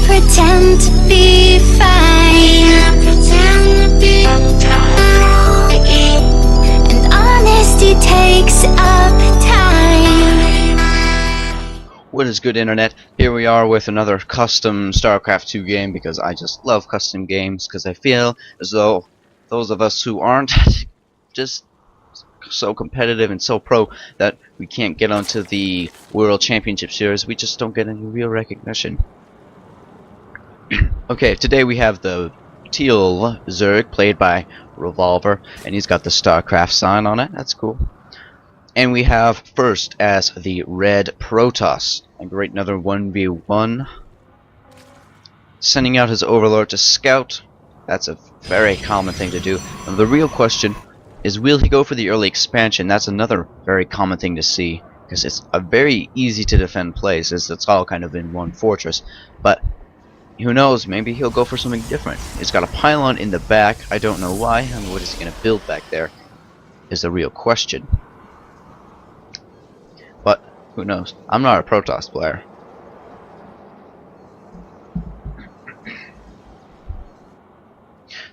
pretend to be fine, and honesty takes up time. What is good, internet? Here we are with another custom Starcraft 2 game, because I just love custom games, because I feel as though those of us who aren't just so competitive and so pro that we can't get onto the World Championship Series, we just don't get any real recognition. Okay, today we have the teal Zerg played by Revoler, and he's got the Starcraft sign on it. That's cool. And we have first as the red Protoss, a great another 1v1, sending out his overlord to scout. That's a very common thing to do. And the real question is, will he go for the early expansion? That's another very common thing to see, because it's a very easy to defend place, as it's all kind of in one fortress. But who knows, maybe he'll go for something different. He's got a pylon in the back. I don't know why. I mean, what is he going to build back there is the real question. But who knows? I'm not a Protoss player.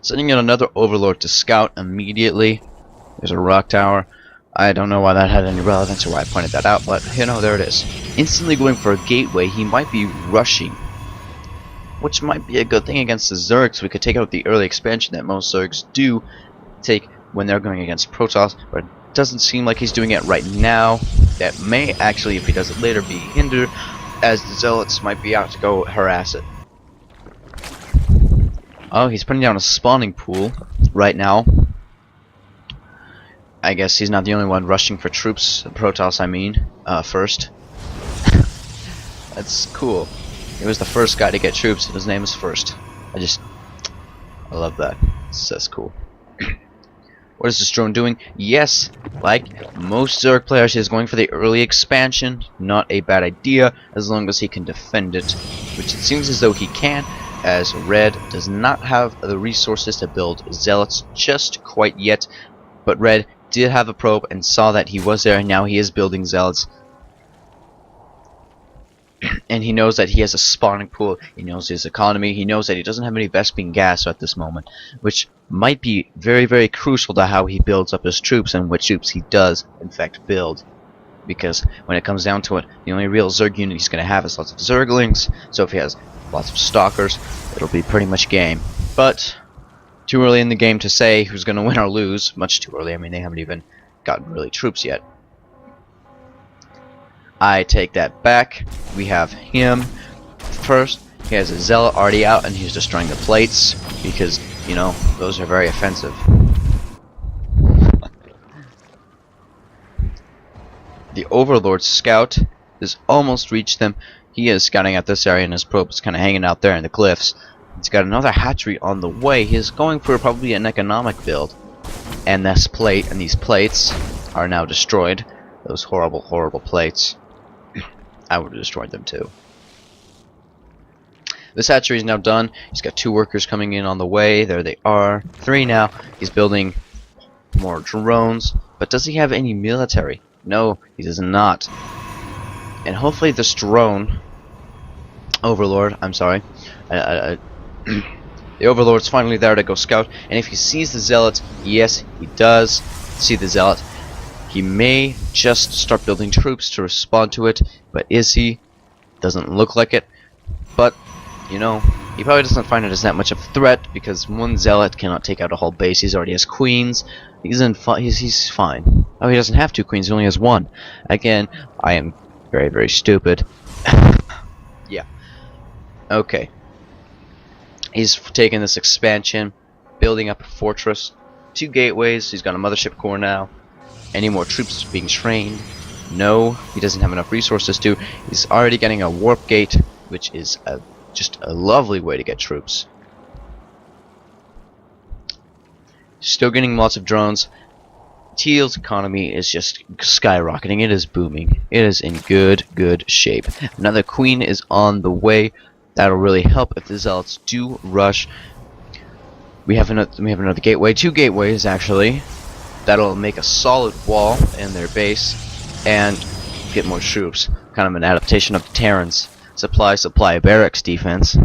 Sending in another overlord to scout immediately. There's a rock tower. I don't know why that had any relevance or why I pointed that out, but you know, there it is. Instantly going for a gateway. He might be rushing, which might be a good thing against the Zergs. We could take out the early expansion that most Zergs do take when they're going against Protoss, but it doesn't seem like he's doing it right now. That may actually, if he does it later, be hindered, as the Zealots might be out to go harass it. Oh, he's putting down a spawning pool right now. I guess he's not the only one rushing for troops, Protoss I mean, first. That's cool. He was the first guy to get troops, and his name is First. I love that. That's cool. What is this drone doing? Yes, like most Zerg players, he's going for the early expansion. Not a bad idea, as long as he can defend it, which it seems as though he can, as Red does not have the resources to build Zealots just quite yet. But Red did have a probe and saw that he was there, and now he is building Zealots. And he knows that he has a spawning pool, he knows his economy, he knows that he doesn't have any Vespene gas at this moment, which might be very, very crucial to how he builds up his troops and what troops he does, in fact, build. Because when it comes down to it, the only real Zerg unit he's going to have is lots of Zerglings, so if he has lots of Stalkers, it'll be pretty much game. But too early in the game to say who's going to win or lose, much too early. I mean, they haven't even gotten really troops yet. I take that back. We have him first. He has a Zealot already out, and he's destroying the plates because, you know, those are very offensive. The Overlord Scout has almost reached them. He is scouting out this area, and his probe is kind of hanging out there in the cliffs. He's got another hatchery on the way. He's going for probably an economic build. And this plate and these plates are now destroyed. Those horrible, horrible plates. I would have destroyed them too. This hatchery is now done. He's got 2 workers coming in on the way. There they are. 3 now. He's building more drones. But does he have any military? No, he does not. And hopefully this drone Overlord, I'm sorry. The Overlord's finally there to go scout. And if he sees the Zealots, yes, he does see the Zealot. He may just start building troops to respond to it, but is he? Doesn't look like it. But, you know, he probably doesn't find it as that much of a threat, because one Zealot cannot take out a whole base. He already has queens. He's fine. Oh, he doesn't have 2 queens. He only has 1. Again, I am very, very stupid. Yeah. Okay. He's taking this expansion, building up a fortress, 2 gateways. He's got a mothership core now. Any more troops being trained? No, he doesn't have enough resources to. He's already getting a warp gate, which is just a lovely way to get troops. Still getting lots of drones. Teal's economy is just skyrocketing. It is booming. It is in good shape. Another queen is on the way. That'll really help if the Zealots do rush. We have another gateway. 2 gateways actually. That'll make a solid wall in their base and get more troops. Kind of an adaptation of the Terrans. supply barracks defense.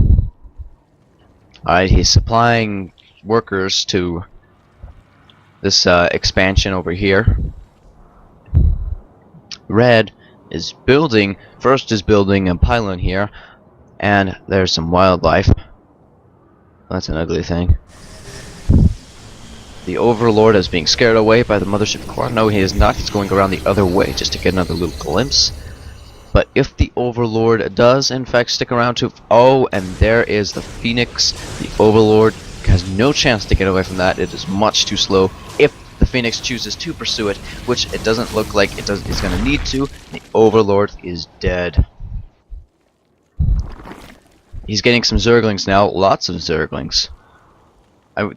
Alright, he's supplying workers to this expansion over here. Red is building a pylon here, and there's some wildlife. That's an ugly thing. The Overlord is being scared away by the mothership core. No, he is not. He's going around the other way just to get another little glimpse. But if the Overlord does in fact stick around to... Oh, and there is the Phoenix. The Overlord has no chance to get away from that. It is much too slow. If the Phoenix chooses to pursue it, which it doesn't look like it's going to need to, the Overlord is dead. He's getting some Zerglings now. Lots of Zerglings.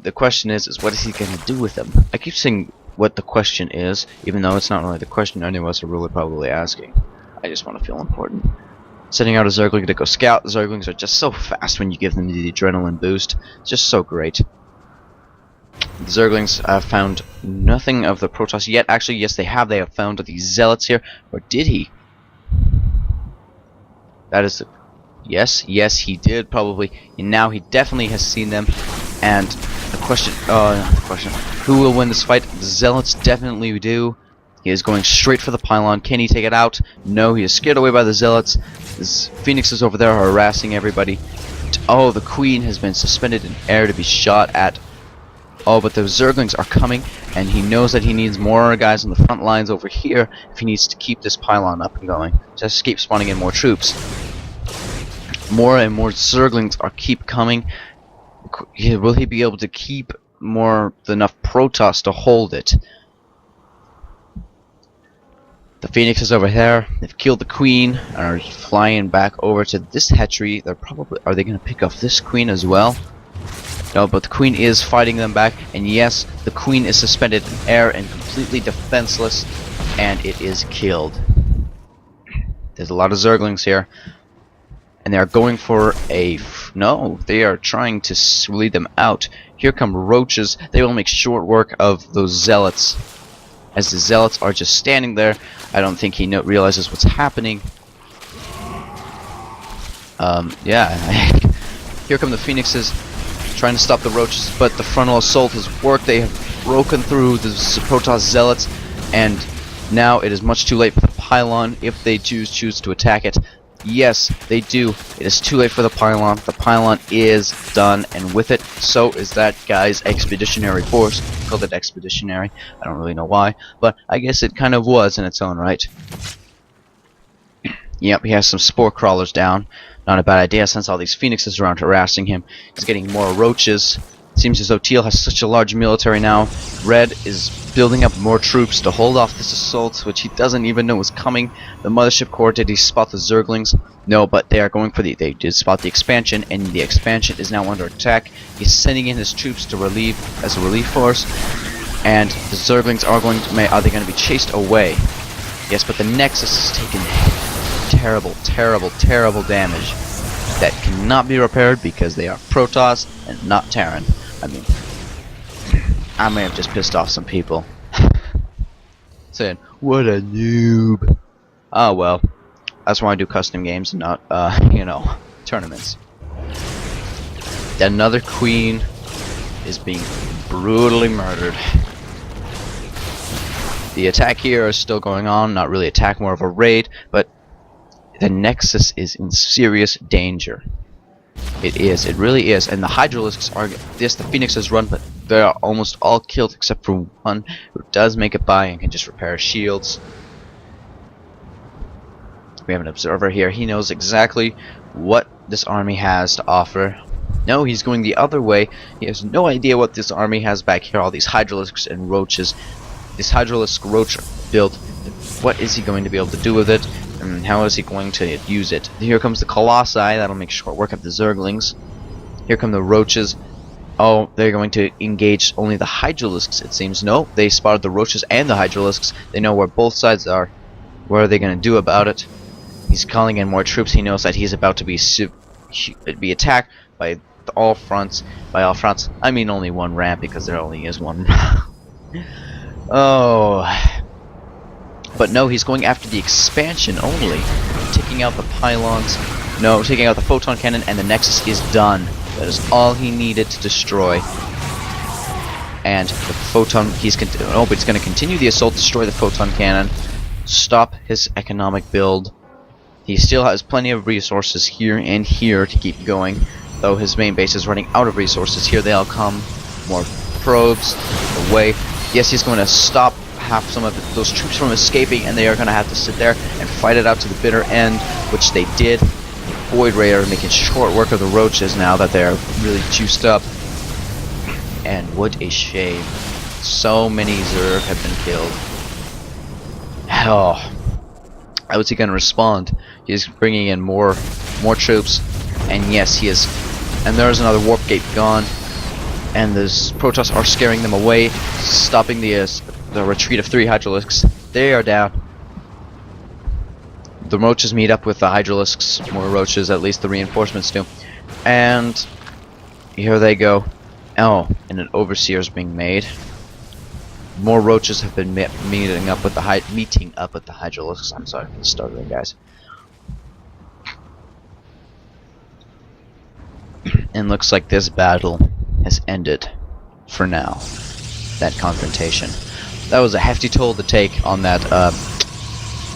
The question is what is he going to do with them? I keep saying what the question is, even though it's not really the question any of us are really probably asking. I just want to feel important. Sending out a Zergling to go scout. The Zerglings are just so fast when you give them the adrenaline boost. It's just so great. The Zerglings have found nothing of the Protoss yet. Actually, yes, they have. They have found the Zealots here. Or did he? That is the... Yes, he did probably. And now he definitely has seen them. And the question, who will win this fight? The Zealots definitely do. He is going straight for the pylon. Can he take it out? No, he is scared away by the Zealots. This Phoenix is over there harassing everybody. Oh, the Queen has been suspended in air to be shot at. Oh, but the Zerglings are coming, and he knows that he needs more guys on the front lines over here if he needs to keep this pylon up and going. Just keep spawning in more troops. More and more Zerglings keep coming. Will he be able to keep enough Protoss to hold it? The Phoenix is over there. They've killed the Queen and are flying back over to this hatchery. Are they going to pick off this Queen as well? No, but the Queen is fighting them back, and yes, the Queen is suspended in air and completely defenseless, and it is killed. There's a lot of Zerglings here, and they are going for a... No, they are trying to lead them out. Here come roaches. They will make short work of those Zealots. As the Zealots are just standing there, I don't think he realizes what's happening. Yeah. Here come the Phoenixes, trying to stop the roaches, but the frontal assault has worked. They have broken through the Protoss Zealots, and now it is much too late for the pylon if they choose to attack it. Yes, they do. It is too late for the pylon. The pylon is done, and with it, so is that guy's expeditionary force. I called it expeditionary. I don't really know why, but I guess it kind of was in its own right. Yep, he has some spore crawlers down. Not a bad idea since all these Phoenixes around harassing him. He's getting more roaches. Seems as though Teal has such a large military now. Red is building up more troops to hold off this assault, which he doesn't even know is coming. The mothership core, did he spot the Zerglings? No, but they are going for they did spot the expansion, and the expansion is now under attack. He's sending in his troops to relieve as a relief force, and the Zerglings are they going to be chased away? Yes, but the Nexus is taking terrible damage that cannot be repaired because they are Protoss and not Terran. I mean, I may have just pissed off some people. Saying, what a noob. Oh well. That's why I do custom games and not, you know, tournaments. Another Queen is being brutally murdered. The attack here is still going on. Not really attack, more of a raid, but the Nexus is in serious danger. It is. It really is. And the Hydralisks are... Yes, the Phoenixes run, but they are almost all killed except for one who does make it by and can just repair shields. We have an observer here. He knows exactly what this army has to offer. No, he's going the other way. He has no idea what this army has back here. All these Hydralisks and roaches. This Hydralisk roach build. What is he going to be able to do with it? And how is he going to use it? Here comes the Colossi. That'll make short work of the Zerglings. Here come the roaches. Oh, they're going to engage only the Hydralisks, it seems. No, they spotted the roaches and the Hydralisks. They know where both sides are. What are they going to do about it? He's calling in more troops. He knows that he's about to be attacked by all fronts. By all fronts, I mean only one ramp because there only is one. Oh. But no, he's going after the expansion only, taking out the pylons. No, taking out the photon cannon, and the Nexus is done. That is all he needed to destroy. And the photon, but he's going to continue the assault, destroy the photon cannon, stop his economic build. He still has plenty of resources here and here to keep going, though his main base is running out of resources. Here they all come, more probes away. Yes, he's going to stop half some of those troops from escaping, and they are going to have to sit there and fight it out to the bitter end, which they did. Void Ray are making short work of the roaches now that they're really juiced up. And what a shame. So many Zerg have been killed. Hell. How is he going to respond? He's bringing in more troops. And yes, he is. And there's another warp gate gone. And the Protoss are scaring them away, stopping the retreat of 3 Hydralisks. They are down. The roaches meet up with the Hydralisks. More roaches, at least the reinforcements do. And here they go. Oh, and an overseer is being made. More roaches have been meeting up with the Hydralisks. I'm sorry for the stuttering, guys. And looks like this battle has ended for now. That confrontation. That was a hefty toll to take on that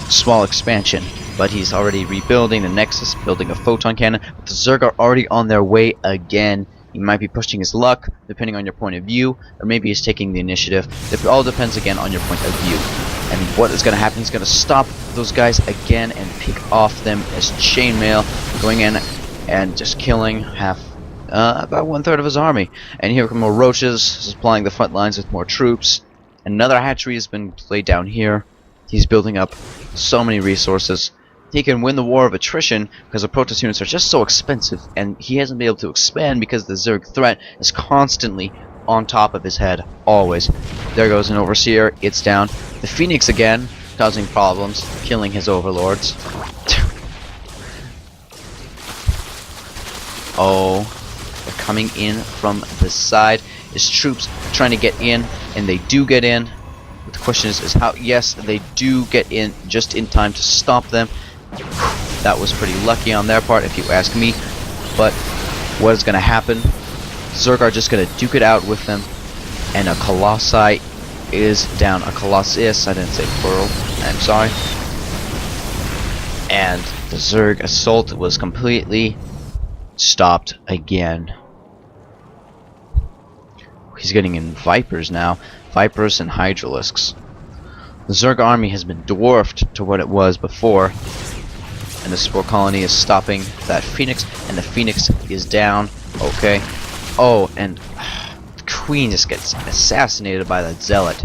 small expansion. But he's already rebuilding the Nexus, building a photon cannon. But the Zerg are already on their way again. He might be pushing his luck, depending on your point of view, or maybe he's taking the initiative. It all depends again on your point of view. And what is going to happen? He's going to stop those guys again and pick off them as chainmail, going in and just killing about 1/3 of his army. And here come more roaches, supplying the front lines with more troops. Another hatchery has been laid down here. He's building up so many resources. He can win the war of attrition because the Protoss units are just so expensive, and he hasn't been able to expand because the Zerg threat is constantly on top of his head, always. There goes an Overseer, it's down. The Phoenix again, causing problems, killing his overlords. Oh, they're coming in from the side. His troops are trying to get in, and they do get in. But the question is how, yes, they do get in just in time to stop them. That was pretty lucky on their part, if you ask me. But what is going to happen? Zerg are just going to duke it out with them, and a Colossi is down. A Colossus, I didn't say plural, I'm sorry. And the Zerg assault was completely stopped again. He's getting in Vipers now. Vipers and Hydralisks. The Zerg army has been dwarfed to what it was before. And the Spore Colony is stopping that Phoenix, and the Phoenix is down. Okay. Oh, and the Queen just gets assassinated by that Zealot.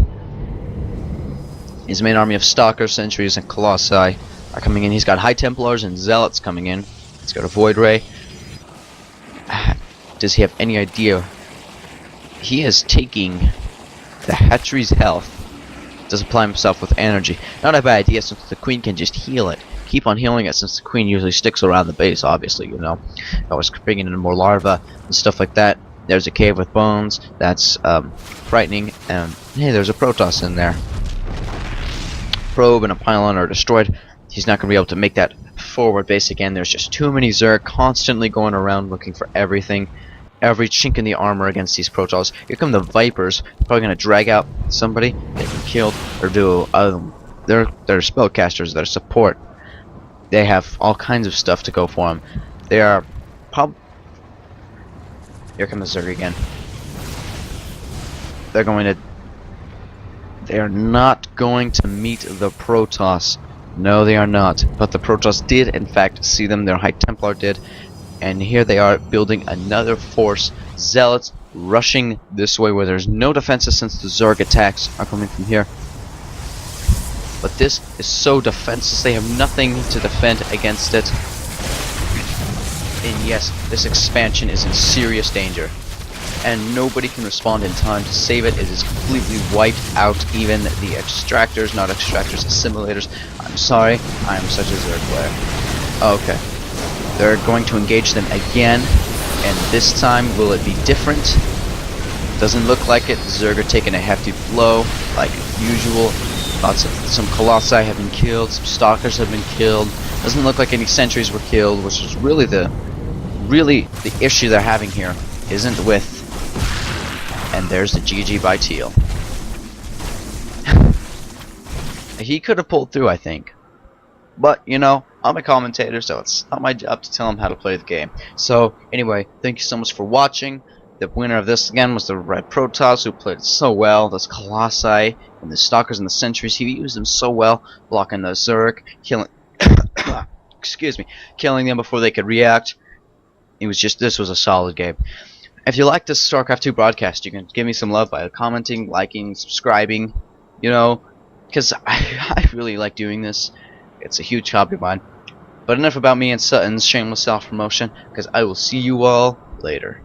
His main army of Stalkers, Sentries, and Colossi are coming in. He's got High Templars and Zealots coming in. He's got a Void Ray. Does he have any idea? He is taking the hatchery's health to supply himself with energy. Not a bad idea, since the Queen can just heal it. Keep on healing it, since the Queen usually sticks around the base, obviously, you know. Always bringing in more larvae and stuff like that. There's a cave with bones. That's frightening. And hey, there's a Protoss in there. Probe and a pylon are destroyed. He's not going to be able to make that forward base again. There's just too many Zerg constantly going around looking for everything. Every chink in the armor against these Protoss. Here come the Vipers. Probably going to drag out somebody, get them killed, or do they're spellcasters, they're support. They have all kinds of stuff to go for them. They are Here come the Zerg again. They are not going to meet the Protoss. No, they are not. But the Protoss did, in fact, see them. Their High Templar did. And here they are building another force. Zealots rushing this way where there's no defenses, since the Zerg attacks are coming from here. But this is so defenseless. They have nothing to defend against it. And yes, this expansion is in serious danger. And nobody can respond in time to save it. It is completely wiped out. Even the extractors, not extractors, assimilators. I'm sorry, I'm such a Zerg player. Okay. They're going to engage them again, and this time will it be different? Doesn't look like it. Zerg are taking a hefty blow, like usual. Some Colossi have been killed, some Stalkers have been killed, Doesn't look like any sentries were killed, which is really the issue they're having here. Isn't with. And there's the GG by Teal. He could have pulled through, I think. But, you know, I'm a commentator, so it's not my job to tell him how to play the game. So, anyway, thank you so much for watching. The winner of this, again, was the Red Protoss, who played so well. Those Colossi and the Stalkers and the Sentries, he used them so well, blocking the Zerg, killing... excuse me, killing them before they could react. This was a solid game. If you like this StarCraft 2 broadcast, you can give me some love by commenting, liking, subscribing, you know, because I really like doing this. It's a huge hobby of mine. But enough about me and Sutton's shameless self-promotion, because I will see you all later.